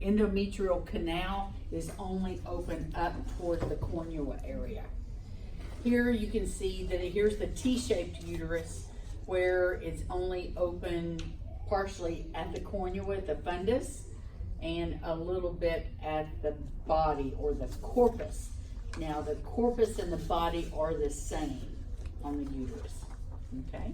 endometrial canal is only open up towards the cornua area. Here you can see that here's the T-shaped uterus where it's only open partially at the cornua, the fundus, and a little bit at the body or the corpus. Now the corpus and the body are the same on the uterus, okay?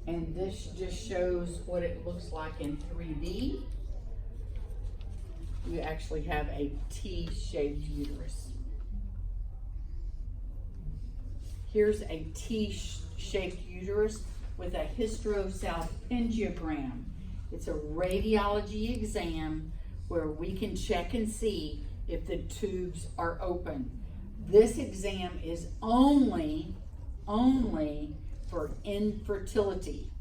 And this just shows what it looks like in 3D. You actually have a T-shaped uterus. Here's a T-shaped uterus with a hysterosalpingogram. It's a radiology exam where we can check and see if the tubes are open. This exam is only for infertility.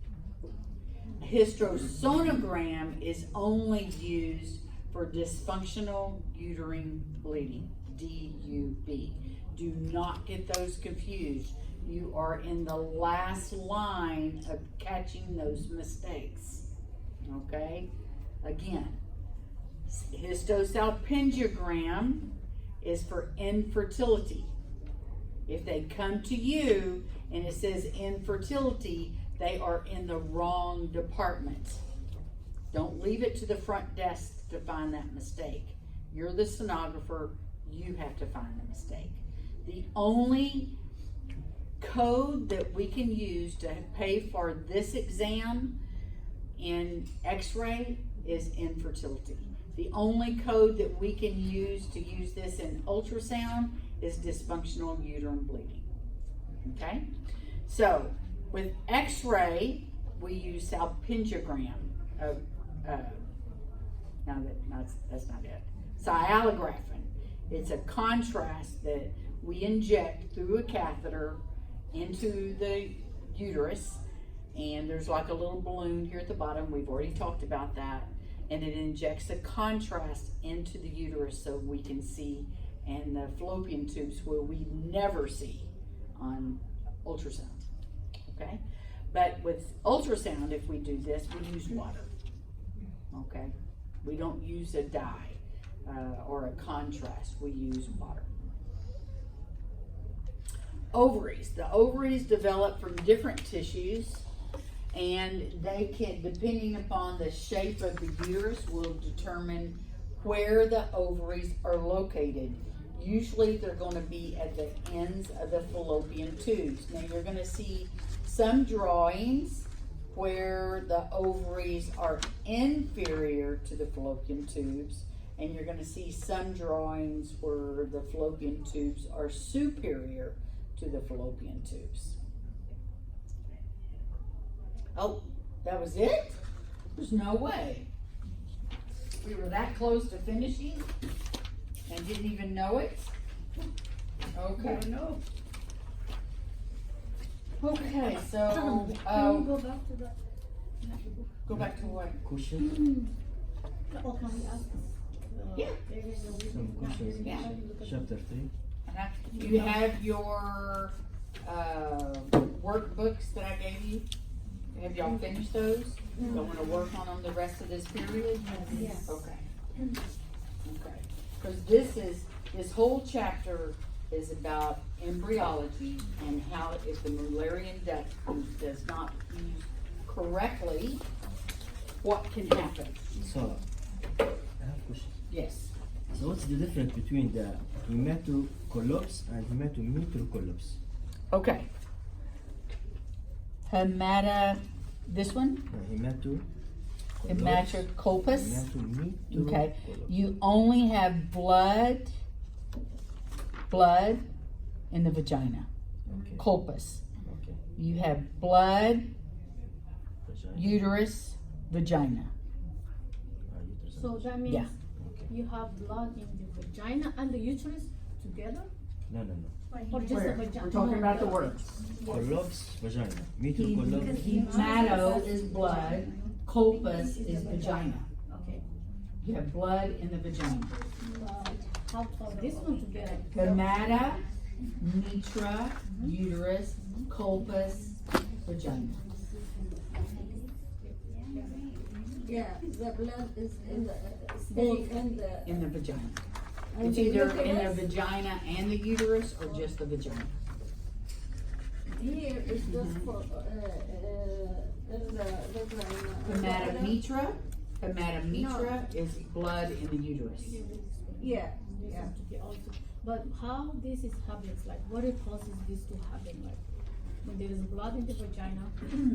A hysterosonogram is only used for dysfunctional uterine bleeding, DUB. Do not get those confused. You are in the last line of catching those mistakes, okay? Again, hysterosalpingogram is for infertility. If they come to you and it says infertility, they are in the wrong department. Don't leave it to the front desk to find that mistake. You're the sonographer, you have to find the mistake. The only code that we can use to pay for this exam in X-ray is infertility. The only code that we can use to use this in ultrasound is dysfunctional uterine bleeding. Okay? So, with X-ray, we use salpingogram. That's not it. Sialographin. It's a contrast that we inject through a catheter into the uterus, and there's like a little balloon here at the bottom. We've already talked about that. And it injects a contrast into the uterus so we can see, and the fallopian tubes where we never see on ultrasound, okay? But with ultrasound, if we do this, we use water, okay? We don't use a dye or a contrast, we use water. Ovaries. The ovaries develop from different tissues, and they can, depending upon the shape of the uterus, will determine where the ovaries are located. Usually they're going to be at the ends of the fallopian tubes. Now you're going to see some drawings where the ovaries are inferior to the fallopian tubes, and you're going to see some drawings where the fallopian tubes are superior to the fallopian tubes. Oh, that was it? There's no way. We were that close to finishing and didn't even know it? Okay. No. Okay, so, Can you go back to that? go back to what? Question. Oh, can we ask? Yeah. There is a Some questions. Yeah. Chapter 3. You have your workbooks that I gave you. Have y'all finished those? Don't want to work on them the rest of this period? Yes. Okay. Okay. Because this whole chapter is about embryology and how if the Mullerian duct does not fuse correctly, what can happen? So, I have a question. Yes. So, what's the difference between the hematocollops and hematometrocollops? Okay. This one? Hematocolpus. Okay. You only have blood in the vagina. Okay. Colpus. Okay. You have blood, Vagina. uterus, vagina. Uterus. So that means Yeah. Okay. you have blood in the vagina and the uterus together? No. Or just Where? the vagina? We're talking about the words. Collops, vagina. Metrocollops. Hemato is blood, colpus is vagina. Okay. You have blood in the vagina. How about this one together? Hemata, metra, uterus, colpus, vagina. Yeah, the blood is in the, staying in the vagina. and It's the either in the uterus. vagina and the uterus or just the vagina. Here is just for, in the vagina. Hematomitra is blood in the uterus. Yeah, This yeah. has to be also, but how this is happens, like what it causes this to happen, like when there is blood in the vagina?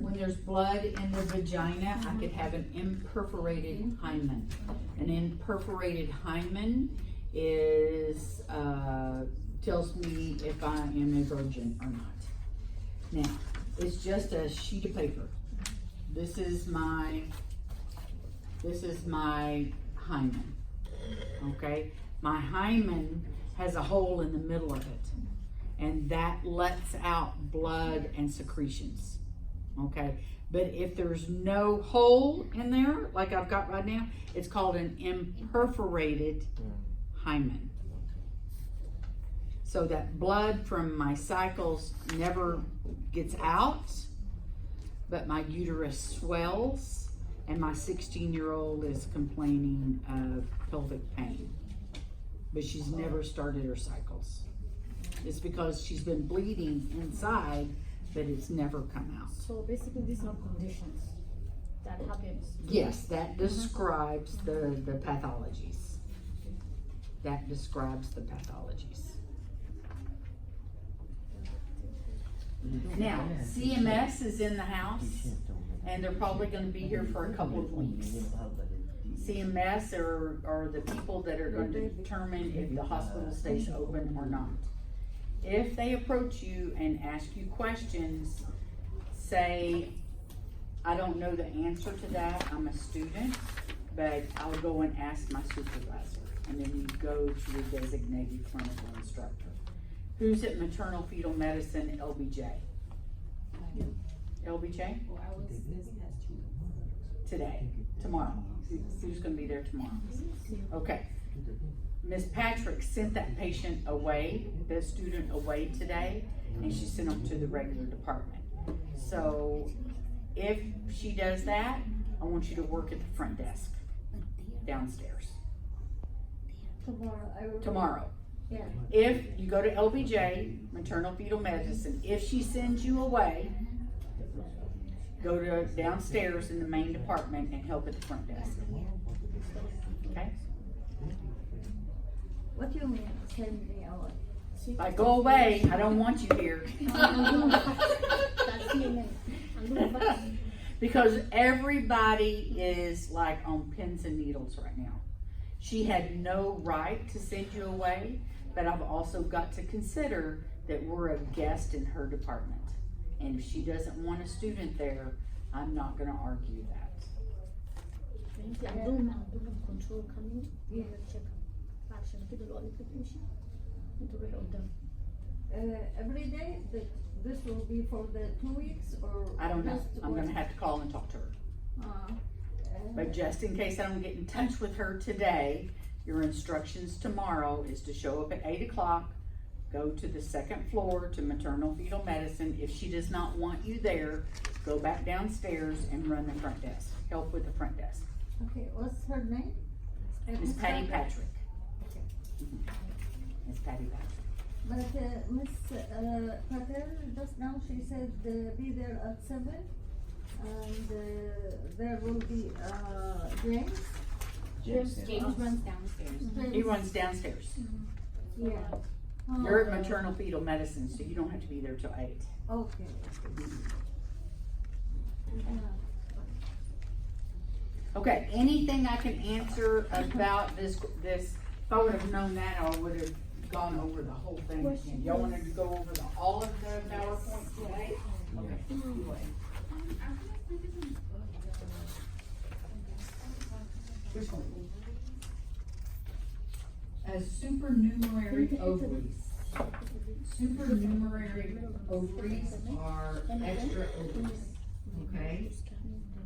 When there's blood in the vagina, I could have an imperforated hymen. An imperforated hymen is, tells me if I am a virgin or not. Now, it's just a sheet of paper. This is my hymen, okay? My hymen has a hole in the middle of it, and that lets out blood and secretions, okay? But if there's no hole in there, like I've got right now, it's called an imperforated hymen. So that blood from my cycles never gets out, but my uterus swells, and my 16-year-old is complaining of pelvic pain. But she's never started her cycles. It's because she's been bleeding inside, but it's never come out. So basically these are conditions that happens. Yes, that describes the pathologies. That describes the pathologies. Now, CMS is in the house, and they're probably gonna be here for a couple of weeks. CMS are the people that are going to determine if the hospital stays open or not. If they approach you and ask you questions, say, I don't know the answer to that, I'm a student, but I'll go and ask my supervisor. And then you go to your designated clinical instructor. Who's at maternal fetal medicine, LBJ? LBJ? Today, tomorrow. Who's gonna be there tomorrow? Okay. Miss Patrick sent that patient away, the student away today, and she sent them to the regular department. So if she does that, I want you to work at the front desk downstairs Tomorrow, I will. tomorrow. Yeah. If you go to LBJ, maternal fetal medicine, if she sends you away, go to downstairs in the main department and help at the front desk. Okay? What do you mean, send me away? Like, go away, I don't want you here. That's CMS. Because everybody is like on pins and needles right now. She had no right to send you away, but I've also got to consider that we're a guest in her department. And if she doesn't want a student there, I'm not gonna argue that. abdomen control coming. Yeah. check عشان كده الوقت بتمشي وتروحي قدام. Every day, this will be for the 2 weeks or? I don't know, just I'm gonna one? have to call and talk to her. Uh, But just in case I don't get in touch with her today, your instructions tomorrow is to show up at 8 o'clock, go to the second floor to maternal fetal medicine. If she does not want you there, go back downstairs and run the front desk, help with the front desk. Okay, what's her name? Miss Patty Patrick. Okay. Miss Patty Patrick. But Miss Patel, just now she said be there at 7, and there will be James. James runs downstairs. He runs downstairs. Yeah. You're at maternal fetal medicine, so you don't have to be there till 8. Okay. Okay, anything I can answer about this, if I would have known that, I would have gone over the whole thing again. Y'all wanted to go over all of the PowerPoint today? Okay. Which one? Supernumerary ovaries. Supernumerary ovaries are extra ovaries, okay?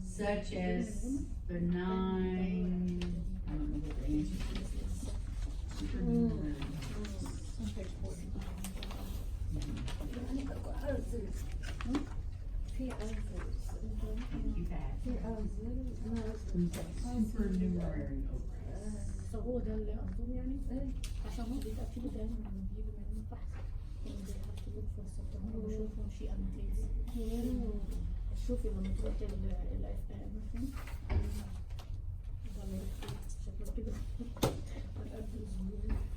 Such as benign, I don't know what the answer to this is. Supernumerary. Thank you, Pat. supernumerary overhead. هو ده اللي قصدهم يعني إيه. عشان هم بيتأكدوا دايما لما بيجوا من البحث إن they have to look for something ويشوفوا شيء أمتيز. شوفي لما تروحي ال